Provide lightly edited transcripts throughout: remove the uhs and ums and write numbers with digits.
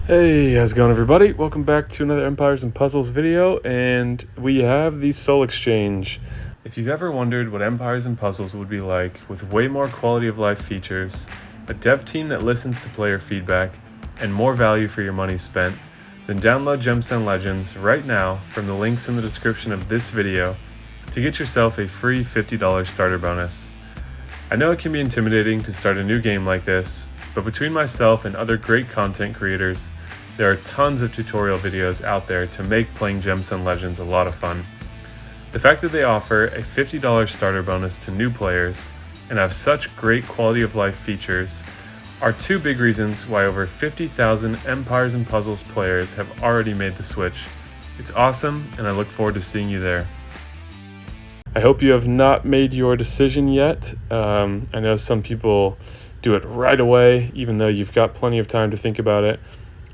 Hey, how's it going, everybody? Welcome back to another Empires and Puzzles video, and we have the Soul Exchange. If you've ever wondered what Empires and Puzzles would be like with way more quality of life features, a dev team that listens to player feedback, and more value for your money spent, then download Gemstone Legends right now from the links in the description of this video to get yourself a free $50 starter bonus. I know it can be intimidating to start a new game like this, but between myself and other great content creators, there are tons of tutorial videos out there to make playing Gemstone Legends a lot of fun. The fact that they offer a $50 starter bonus to new players and have such great quality of life features are two big reasons why over 50,000 Empires and Puzzles players have already made the switch. It's awesome, and I look forward to seeing you there. I hope you have not made your decision yet. I know some people do it right away, even though you've got plenty of time to think about it.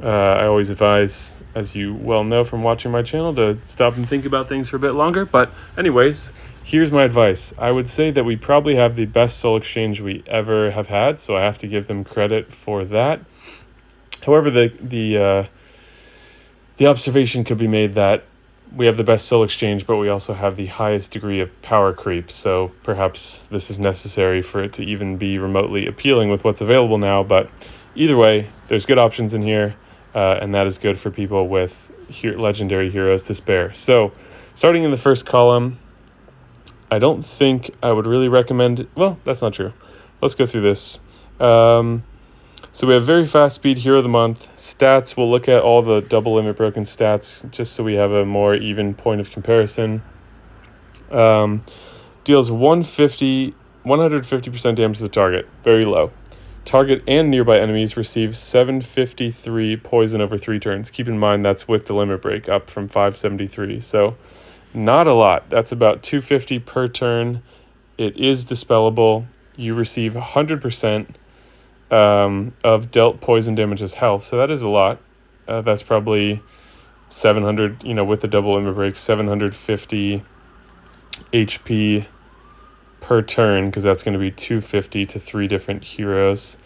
I always advise, as you well know from watching my channel, to stop and think about things for a bit longer. But anyways, here's my advice. I would say that we probably have the best Soul Exchange we ever have had, so I have to give them credit for that. However, the observation could be made that we have the best Soul Exchange, but we also have the highest degree of power creep, so perhaps this is necessary for it to even be remotely appealing with what's available now. But either way, there's good options in here, and that is good for people with legendary heroes to spare. So, starting in the first column, I don't think I would really recommend... Well, that's not true. Let's go through this. So we have very fast speed hero of the month. Stats, we'll look at all the double limit broken stats just so we have a more even point of comparison. Deals 150% damage to the target. Very low. Target and nearby enemies receive 753 poison over 3 turns. Keep in mind that's with the limit break, up from 573. So not a lot. That's about 250 per turn. It is dispellable. You receive 100% of dealt poison damage as health, so that is a lot. That's probably 700, with the double limit break, 750 HP per turn, because that's going to be 250 to 3 different heroes.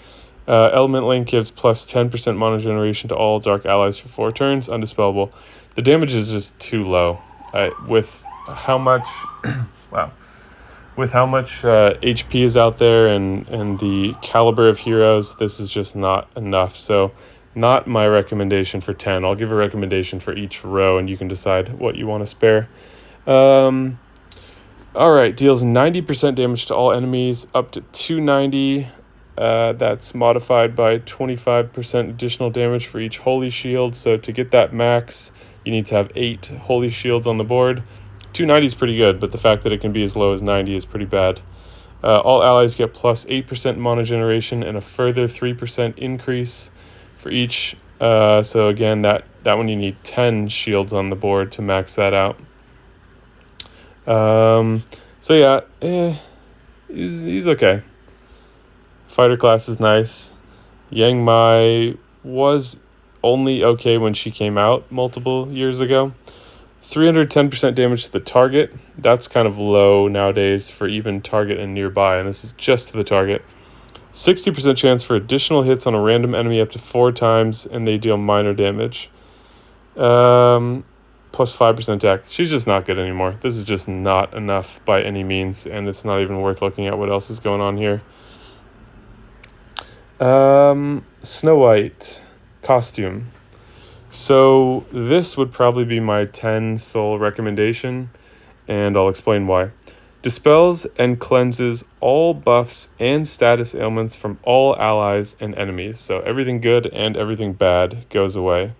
Element Link gives plus 10% mana generation to all dark allies for 4 turns, undispellable. The damage is just too low. With how much wow. With how much HP is out there and the caliber of heroes, this is just not enough. So not my recommendation for 10. I'll give a recommendation for each row, and you can decide what you want to spare. All right, deals 90% damage to all enemies, up to 290. That's modified by 25% additional damage for each holy shield. So to get that max, you need to have 8 holy shields on the board. 290 is pretty good, but the fact that it can be as low as 90 is pretty bad. All allies get plus 8% mana generation and a further 3% increase for each. So again, that one you need 10 shields on the board to max that out. So yeah, he's okay. Fighter class is nice. Yangm was only okay when she came out multiple years ago. 310% damage to the target. That's kind of low nowadays for even target and nearby, and this is just to the target. 60% chance for additional hits on a random enemy up to 4 times, and they deal minor damage. Plus 5% attack. She's just not good anymore. This is just not enough by any means, and it's not even worth looking at what else is going on here. Snow White costume. So this would probably be my 10 soul recommendation, and I'll explain why. Dispels and cleanses all buffs and status ailments from all allies and enemies. So everything good and everything bad goes away.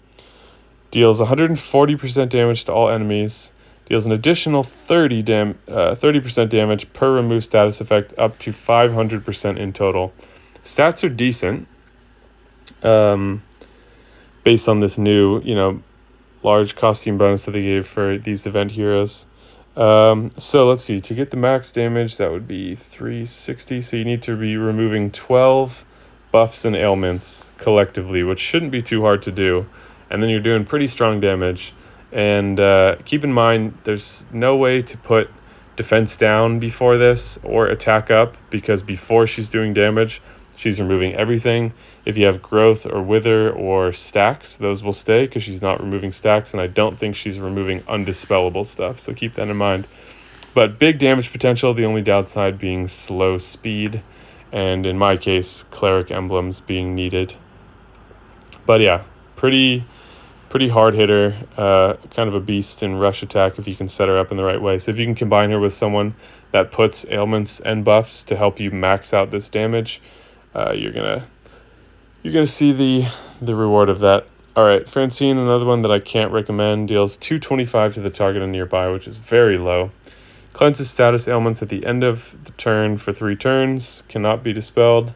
Deals 140% damage to all enemies. Deals an additional 30% damage per remove status effect, up to 500% in total. Stats are decent. Based on this new, large costume bonus that they gave for these event heroes. So let's see. To get the max damage, that would be 360. So you need to be removing 12 buffs and ailments collectively, which shouldn't be too hard to do. And then you're doing pretty strong damage. And keep in mind, there's no way to put defense down before this or attack up, because before she's doing damage, She's removing everything. If you have growth or wither or stacks, those will stay because she's not removing stacks, and I don't think she's removing undispellable stuff, so keep that in mind. But big damage potential, the only downside being slow speed, and in my case, cleric emblems being needed. But yeah, pretty hard hitter, kind of a beast in rush attack if you can set her up in the right way. So if you can combine her with someone that puts ailments and buffs to help you max out this damage, you're gonna see the reward of that. All right, Francine, another one that I can't recommend, deals 225 to the target and nearby, which is very low. Cleanses status ailments at the end of the turn for 3 turns, cannot be dispelled.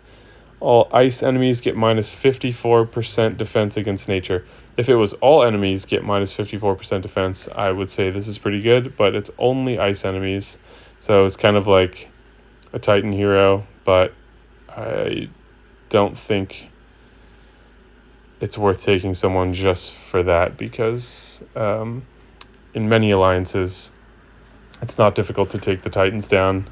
All ice enemies get minus 54% defense against nature. If it was all enemies get minus 54% defense, I would say this is pretty good, but it's only ice enemies. So it's kind of like a Titan hero, but I don't think it's worth taking someone just for that because in many alliances, it's not difficult to take the Titans down.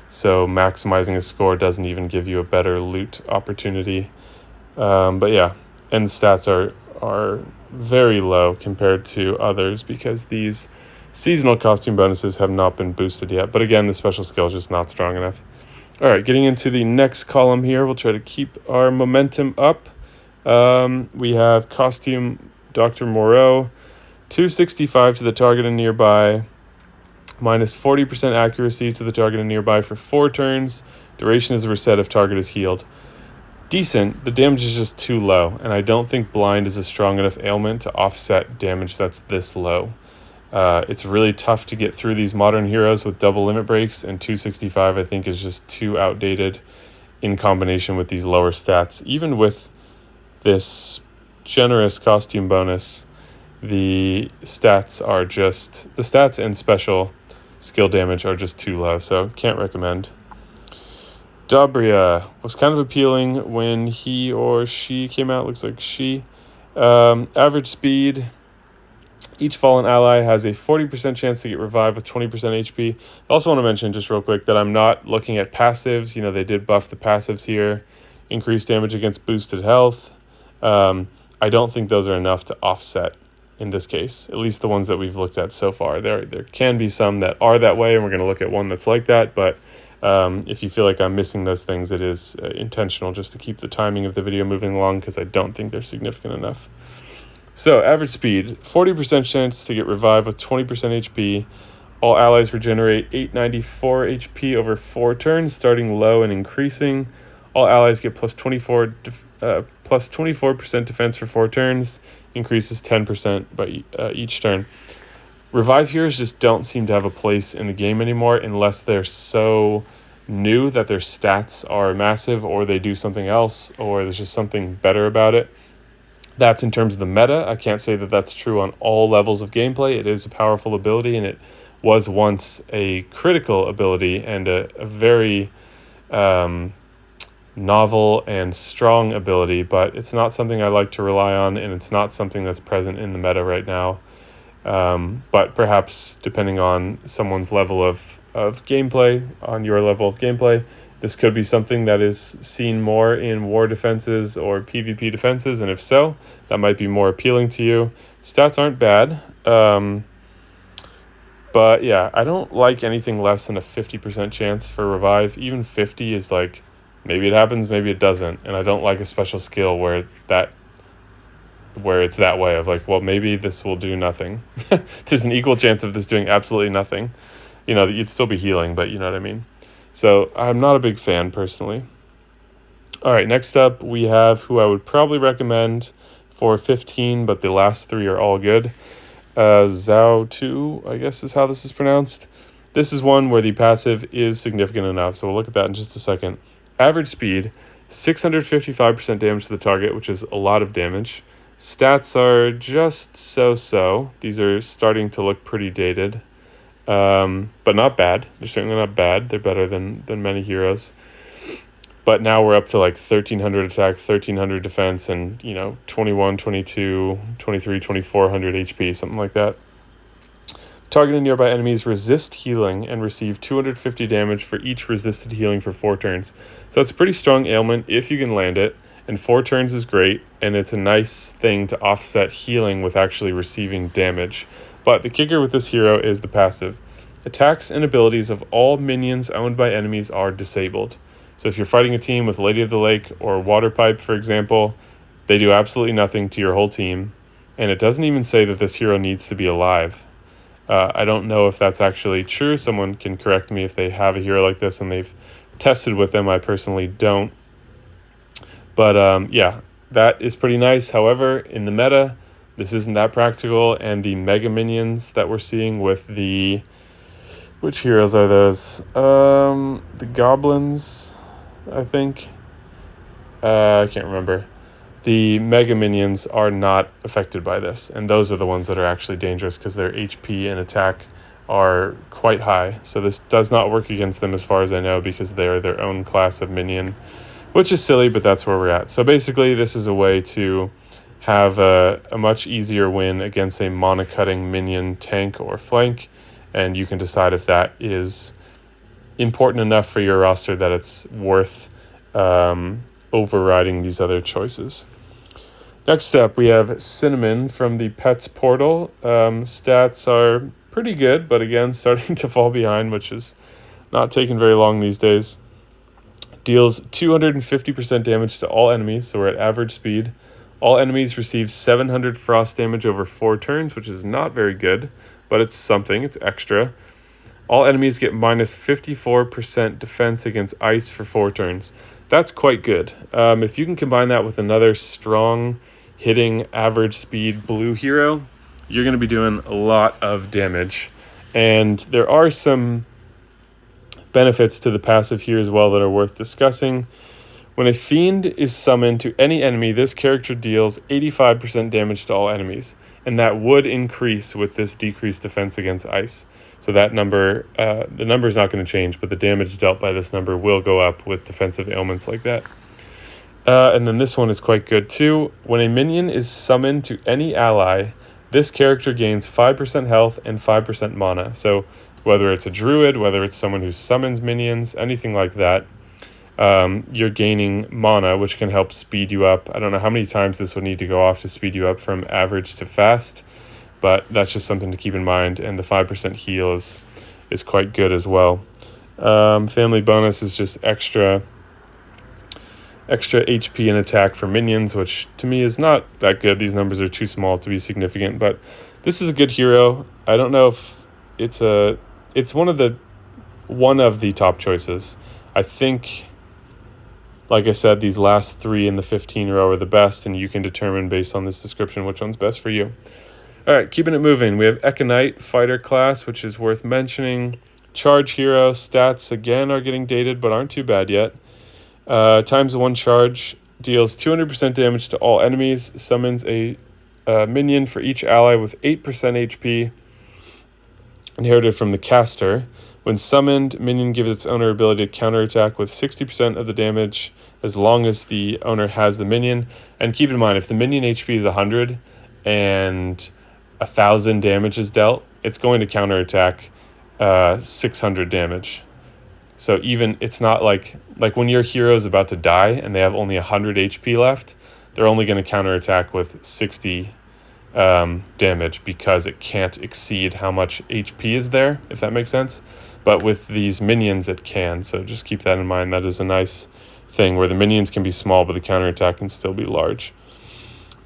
So maximizing a score doesn't even give you a better loot opportunity. But yeah, and the stats are very low compared to others because these seasonal costume bonuses have not been boosted yet. But again, the special skill is just not strong enough. All right, getting into the next column here, we'll try to keep our momentum up. We have costume Dr. Morau, 265 to the target and nearby, minus 40% accuracy to the target and nearby for 4 turns. Duration is a reset if target is healed. Decent, the damage is just too low, and I don't think blind is a strong enough ailment to offset damage that's this low. It's really tough to get through these modern heroes with double limit breaks, and 265 I think is just too outdated in combination with these lower stats. Even with this generous costume bonus, the stats and special skill damage are just too low, so can't recommend. Duria was kind of appealing when he or she came out. Looks like she. Average speed. Each fallen ally has a 40% chance to get revived with 20% HP. I also want to mention just real quick that I'm not looking at passives. You know, they did buff the passives here. Increased damage against boosted health. I don't think those are enough to offset in this case, at least the ones that we've looked at so far. There can be some that are that way, and we're going to look at one that's like that, but if you feel like I'm missing those things, it is intentional just to keep the timing of the video moving along because I don't think they're significant enough. So, average speed, 40% chance to get revived with 20% HP. All allies regenerate 894 HP over 4 turns, starting low and increasing. All allies get plus 24% defense for 4 turns, increases 10% by each turn. Revive heroes just don't seem to have a place in the game anymore unless they're so new that their stats are massive or they do something else or there's just something better about it. That's in terms of the meta. I can't say that that's true on all levels of gameplay. It is a powerful ability, and it was once a critical ability and a very novel and strong ability, but it's not something I like to rely on, and it's not something that's present in the meta right now. But perhaps depending on someone's level of gameplay, on your level of gameplay, this could be something that is seen more in war defenses or PvP defenses, and if so, that might be more appealing to you. Stats aren't bad, but yeah, I don't like anything less than a 50% chance for revive. Even 50 is like, maybe it happens, maybe it doesn't, and I don't like a special skill where it's that way of like, well, maybe this will do nothing. There's an equal chance of this doing absolutely nothing. You know, you'd still be healing, but you know what I mean? So I'm not a big fan personally. All right, next up we have who I would probably recommend for 15, but the last 3 are all good. Zhao 2, I guess is how this is pronounced. This is one where the passive is significant enough, so we'll look at that in just a second. Average speed, 655% damage to the target, which is a lot of damage. Stats are just so-so. These are starting to look pretty dated, but not bad. They're certainly not bad. They're better than many heroes. But now we're up to like 1,300 attack, 1,300 defense, and 21, 22, 23, 2,400 HP, something like that. Targeted nearby enemies resist healing and receive 250 damage for each resisted healing for 4 turns. So it's a pretty strong ailment if you can land it, and 4 turns is great, and it's a nice thing to offset healing with actually receiving damage. But the kicker with this hero is the passive. Attacks and abilities of all minions owned by enemies are disabled. So if you're fighting a team with Lady of the Lake or Water Pipe, for example, they do absolutely nothing to your whole team, and it doesn't even say that this hero needs to be alive. I don't know if that's actually true. Someone can correct me if they have a hero like this and they've tested with them. I personally don't. But yeah, that is pretty nice. However, in the meta, this isn't that practical, and the mega minions that we're seeing with the... Which heroes are those? The goblins, I think. I can't remember. The mega minions are not affected by this, and those are the ones that are actually dangerous because their HP and attack are quite high. So this does not work against them as far as I know because they are their own class of minion, which is silly, but that's where we're at. So basically this is a way to have a much easier win against a mana-cutting minion tank or flank, and you can decide if that is important enough for your roster that it's worth overriding these other choices. Next up, we have Cinnamon from the Pets Portal. Stats are pretty good, but again, starting to fall behind, which is not taking very long these days. Deals 250% damage to all enemies, so we're at average speed. All enemies receive 700 frost damage over 4 turns, which is not very good, but it's something, it's extra. All enemies get minus 54% defense against ice for 4 turns. That's quite good. If you can combine that with another strong hitting average speed blue hero, you're going to be doing a lot of damage. And there are some benefits to the passive here as well that are worth discussing. When a fiend is summoned to any enemy, this character deals 85% damage to all enemies, and that would increase with this decreased defense against ice. So that number, the number is not going to change, but the damage dealt by this number will go up with defensive ailments like that. And then this one is quite good too. When a minion is summoned to any ally, this character gains 5% health and 5% mana. So whether it's a druid, whether it's someone who summons minions, anything like that, you're gaining mana, which can help speed you up. I don't know how many times this would need to go off to speed you up from average to fast, but that's just something to keep in mind. And the 5% heal is quite good as well. Family bonus is just extra HP and attack for minions, which to me is not that good. These numbers are too small to be significant, but this is a good hero. I don't know if it's one of the top choices. I think, like I said, these last 3 in the 15 row are the best, and you can determine based on this description which one's best for you. All right, keeping it moving. We have Eonite fighter class, which is worth mentioning. Charge hero stats again are getting dated, but aren't too bad yet. Times 1 charge deals 200% damage to all enemies. Summons a minion for each ally with 8% HP, inherited from the caster. When summoned, minion gives its owner ability to counterattack with 60% of the damage as long as the owner has the minion. And keep in mind, if the minion HP is 100 and 1,000 damage is dealt, it's going to counterattack 600 damage. So even it's not like when your hero is about to die and they have only 100 HP left, they're only going to counterattack with 60 damage because it can't exceed how much HP is there, if that makes sense. But with these minions, it can. So just keep that in mind. That is a nice thing where the minions can be small, but the counterattack can still be large.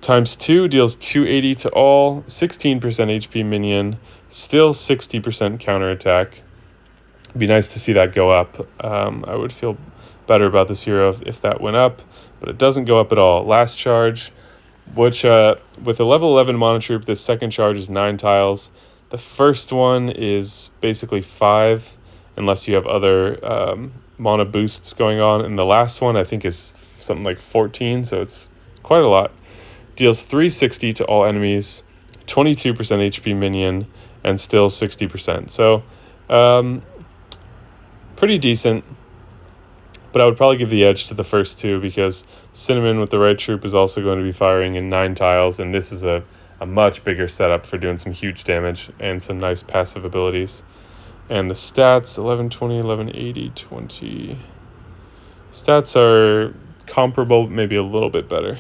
Times 2 deals 280 to all, 16% HP minion, still 60% counterattack. It'd be nice to see that go up. I would feel better about this hero if that went up, but it doesn't go up at all. Last charge, which with a level 11 mana troop, this second charge is 9 tiles. The first one is basically 5, unless you have other mana boosts going on. And the last one, I think, is something like 14, so it's quite a lot. Deals 360 to all enemies, 22% HP minion, and still 60%. So, pretty decent, but I would probably give the edge to the first 2 because Cinnamon with the right troop is also going to be firing in 9 tiles, and this is a a much bigger setup for doing some huge damage and some nice passive abilities. And the stats, 1120, 1180, 20. Stats are comparable, maybe a little bit better.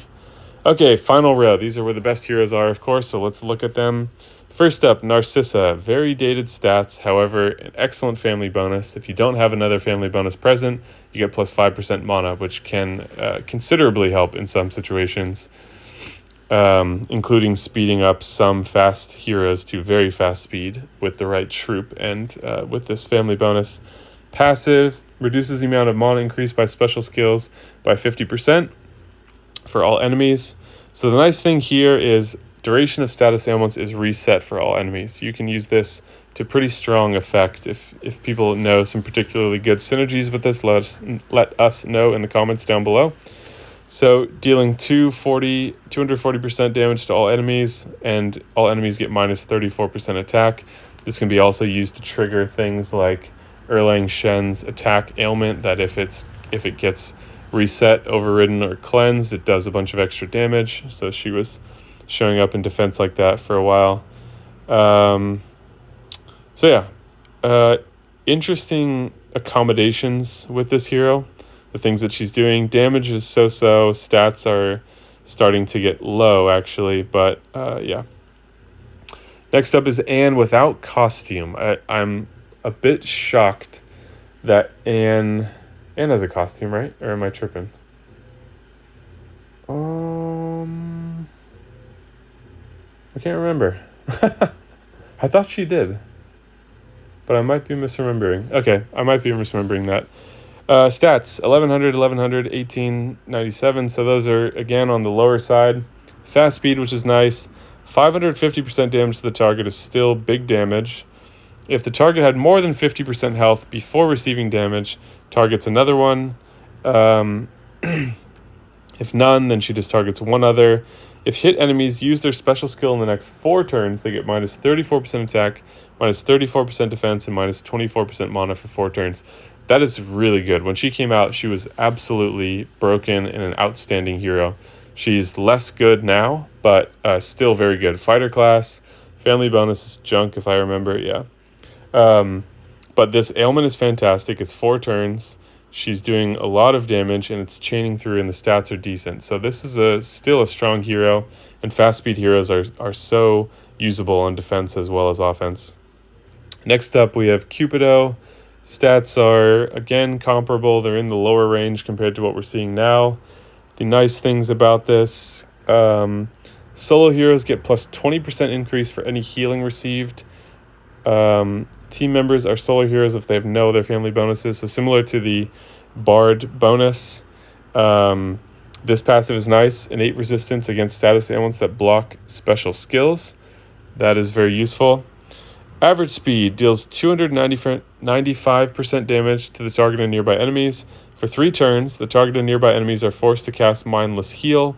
Okay, final row. These are where the best heroes are, of course, so let's look at them. First up, Narcissa. Very dated stats, however, an excellent family bonus. If you don't have another family bonus present, you get plus 5% mana, which can considerably help in some situations, including speeding up some fast heroes to very fast speed with the right troop. And with this family bonus, passive reduces the amount of mana increased by special skills by 50% for all enemies. So the nice thing here is duration of status ailments is reset for all enemies. You can use this to pretty strong effect. If people know some particularly good synergies with this, let us know in the comments down below. So dealing 240% damage to all enemies, and all enemies get minus 34% attack. This can be also used to trigger things like Erlang Shen's attack ailment, that if it gets reset, overridden, or cleansed, it does a bunch of extra damage. So she was showing up in defense like that for a while. Interesting accommodations with this hero. The things that she's doing. Damage is so-so. Stats are starting to get low, actually. But, yeah. Next up is Anne without costume. I'm a bit shocked that Anne has a costume, right? Or am I tripping? I can't remember. I thought she did. But I might be misremembering. Okay, I might be misremembering that. Stats, 1100, 1100, 1897. So those are, again, on the lower side. Fast speed, which is nice. 550% damage to the target is still big damage. If the target had more than 50% health before receiving damage, targets another one. If none, then she just targets one other. If hit enemies use their special skill in the next 4 turns, they get minus 34% attack, minus 34% defense, and minus 24% mana for 4 turns. That is really good. When she came out, she was absolutely broken and an outstanding hero. She's less good now, but still very good. Fighter class, family bonus is junk if I remember, yeah. But this ailment is fantastic. It's 4 turns. She's doing a lot of damage, and it's chaining through, and the stats are decent. So this is still a strong hero, and fast speed heroes are so usable on defense as well as offense. Next up, we have Cupido. Stats are, again, comparable. They're in the lower range compared to what we're seeing now. The nice things about this, solo heroes get plus 20% increase for any healing received. Team members are solo heroes if they have no other family bonuses. So similar to the Bard bonus, this passive is nice. Innate resistance against status ailments that block special skills. That is very useful. Average speed deals 295% damage to the target and nearby enemies. For 3 turns, the target and nearby enemies are forced to cast Mindless Heal.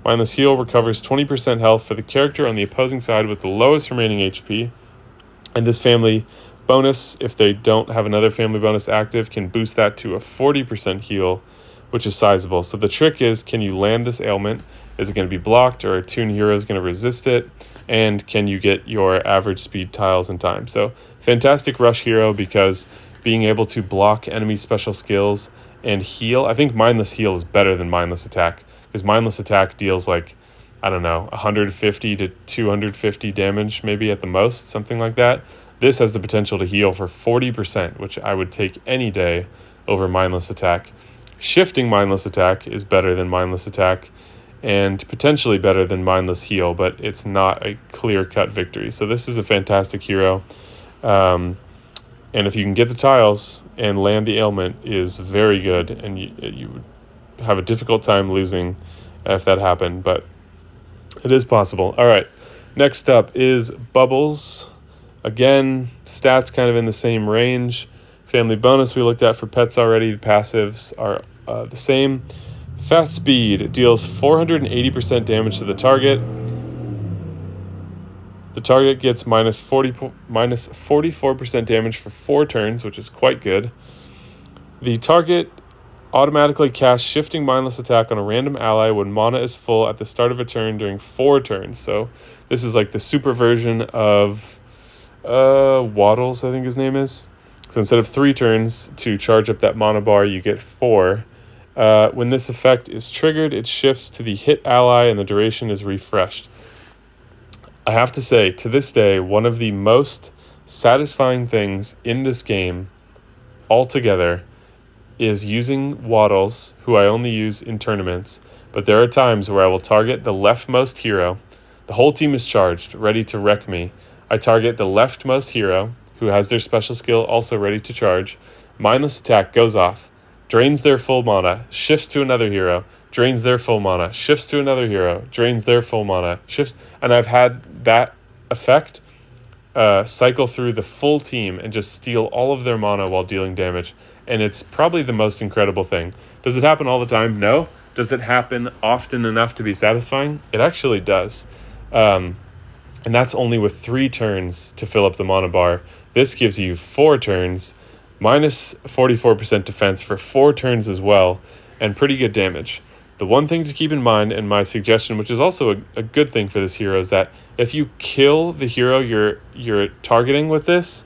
Mindless Heal recovers 20% health for the character on the opposing side with the lowest remaining HP. And this family bonus, if they don't have another family bonus active, can boost that to a 40% heal, which is sizable. So the trick is, can you land this ailment? Is it going to be blocked, or a Toon hero is going to resist it? And can you get your average speed tiles in time? So fantastic rush hero, because being able to block enemy special skills and heal, I think Mindless Heal is better than Mindless Attack, because Mindless Attack deals like, I don't know, 150 to 250 damage maybe at the most, something like that. This has the potential to heal for 40%, which I would take any day over Mindless Attack. Shifting Mindless Attack is better than Mindless Attack, and potentially better than Mindless Heal, but it's not a clear-cut victory. So this is a fantastic hero. And if you can get the tiles and land the ailment, is very good, and you would have a difficult time losing if that happened, but it is possible. All right, next up is Bubbles. Again, stats kind of in the same range. Family bonus we looked at for pets already. The passives are the same. Fast speed deals 480% damage to the target. The target gets minus 44% damage for 4 turns, which is quite good. The target Automatically cast Shifting Mindless Attack on a random ally when mana is full at the start of a turn during 4 turns. So this is like the super version of Waddles, I think his name is. So instead of 3 turns to charge up that mana bar, you get 4. When this effect is triggered, it shifts to the hit ally and the duration is refreshed. I have to say, to this day, one of the most satisfying things in this game altogether is using Waddles, who I only use in tournaments, but there are times where I will target the leftmost hero. The whole team is charged, ready to wreck me. I target the leftmost hero, who has their special skill also ready to charge. Mindless attack goes off, drains their full mana, shifts to another hero, drains their full mana, shifts to another hero, drains their full mana, shifts, and I've had that effect cycle through the full team and just steal all of their mana while dealing damage. And it's probably the most incredible thing. Does it happen all the time? No. Does it happen often enough to be satisfying? It actually does. And that's only with 3 turns to fill up the mana bar. This gives you 4 turns, minus 44% defense for 4 turns as well, and pretty good damage. The one thing to keep in mind, and my suggestion, which is also a good thing for this hero, is that if you kill the hero you're targeting with this,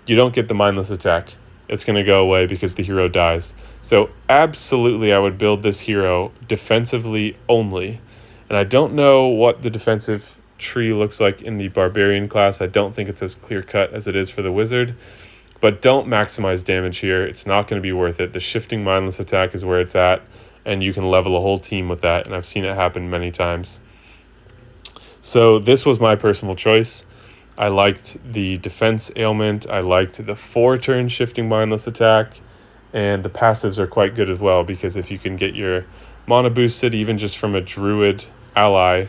you don't get the mindless attack. It's going to go away because the hero dies. So absolutely I would build this hero defensively only. And I don't know what the defensive tree looks like in the barbarian class. I don't think it's as clear cut as it is for the wizard. But don't maximize damage here. It's not going to be worth it. The shifting mindless attack is where it's at, and you can level a whole team with that, and I've seen it happen many times. So this was my personal choice. I liked the defense ailment. I liked the 4-turn shifting mindless attack. And the passives are quite good as well, because if you can get your mana boosted, even just from a druid ally,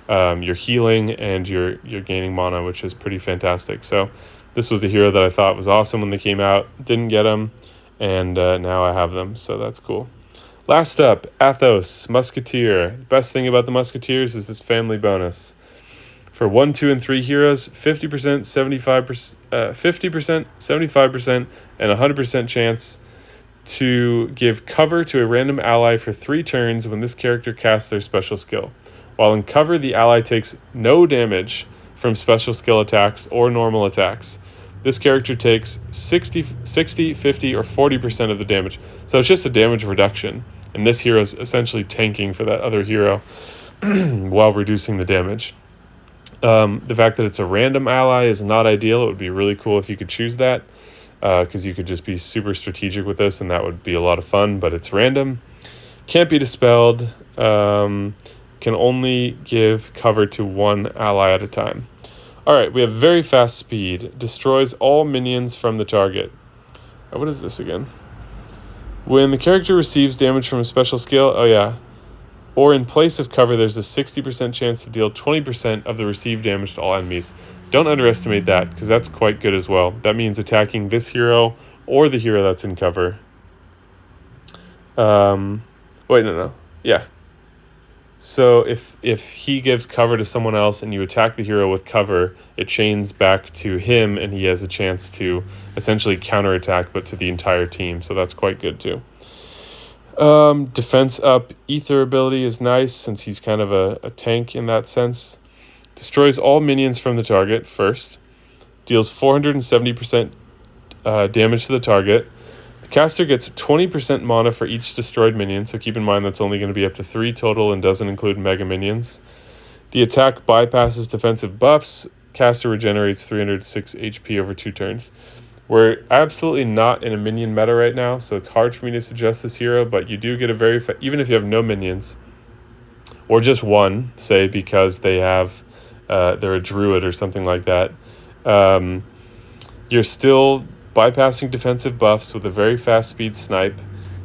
you're healing and you're gaining mana, which is pretty fantastic. So this was the hero that I thought was awesome when they came out. Didn't get them, and now I have them, so that's cool. Last up, Athos Musketeer. The best thing about the Musketeers is this family bonus. For 1, 2, and 3 heroes, 50%, 75%, 50%, 75%, and 100% chance to give cover to a random ally for 3 turns when this character casts their special skill. While in cover, the ally takes no damage from special skill attacks or normal attacks. This character takes 60, 50, or 40% of the damage. So it's just a damage reduction. And this hero is essentially tanking for that other hero while reducing the damage. The fact that it's a random ally is not ideal. It would be really cool if you could choose that, because you could just be super strategic with this, and that would be a lot of fun, but it's random. Can't be dispelled. Can only give cover to 1 ally at a time. Alright, we have very fast speed. Destroys all minions from the target. What is this again? When the character receives damage from a special skill, or in place of cover, there's a 60% chance to deal 20% of the received damage to all enemies. Don't underestimate that, because that's quite good as well. That means attacking this hero or the hero that's in cover. Yeah. So if he gives cover to someone else and you attack the hero with cover, it chains back to him and he has a chance to essentially counterattack, but to the entire team. So that's quite good too. Defense up. Ether ability is nice since he's kind of a tank in that sense. Destroys all minions from the target first. Deals 470% damage to the target. The caster gets 20% mana for each destroyed minion, so keep in mind that's only going to be up to 3 total and doesn't include mega minions. The attack bypasses defensive buffs. Caster regenerates 306 HP over 2 turns. We're absolutely not in a minion meta right now, so it's hard for me to suggest this hero, but you do get a very even if you have no minions, or just one, say because they have they're a druid or something like that, you're still bypassing defensive buffs with a very fast speed snipe.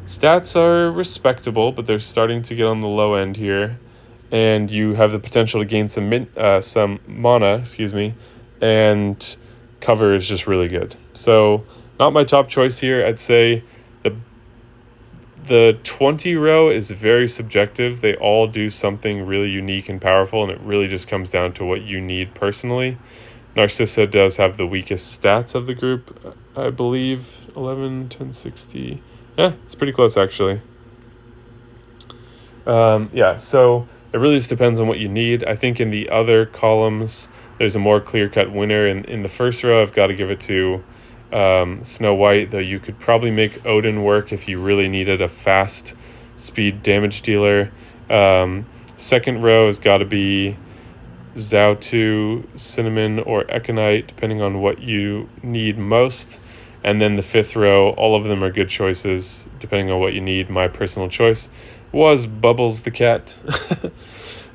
Stats are respectable, but they're starting to get on the low end here, and you have the potential to gain some mana, and cover is just really good. So not my top choice here. I'd say the 20 row is very subjective. They all do something really unique and powerful, and it really just comes down to what you need personally. Narcissa does have the weakest stats of the group, I believe. 11, 10, 60. Yeah, it's pretty close actually. Yeah, so it really just depends on what you need. I think in the other columns, there's a more clear-cut winner. In the first row, I've got to give it to Snow White, though you could probably make Odin work if you really needed a fast speed damage dealer. Second row has got to be Zao Cinnamon, or Econite, depending on what you need most. And then the fifth row, all of them are good choices, depending on what you need. My personal choice was Bubbles the cat.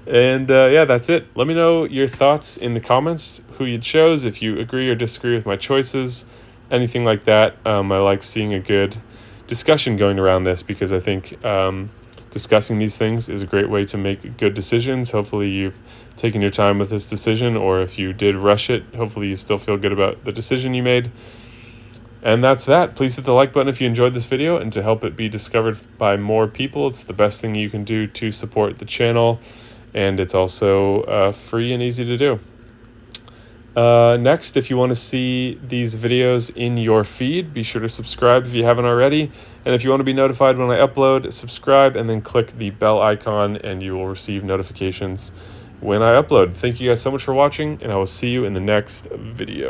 And yeah, that's it. Let me know your thoughts in the comments, who you chose, if you agree or disagree with my choices, anything like that. I like seeing a good discussion going around this, because I think discussing these things is a great way to make good decisions. Hopefully you've taken your time with this decision, or if you did rush it, hopefully you still feel good about the decision you made. And that's that. Please hit the like button if you enjoyed this video, and to help it be discovered by more people, it's the best thing you can do to support the channel, and it's also free and easy to do. Next, if you want to see these videos in your feed, be sure to subscribe if you haven't already. And if you want to be notified when I upload, subscribe and then click the bell icon, and you will receive notifications when I upload. Thank you guys so much for watching, and I will see you in the next video.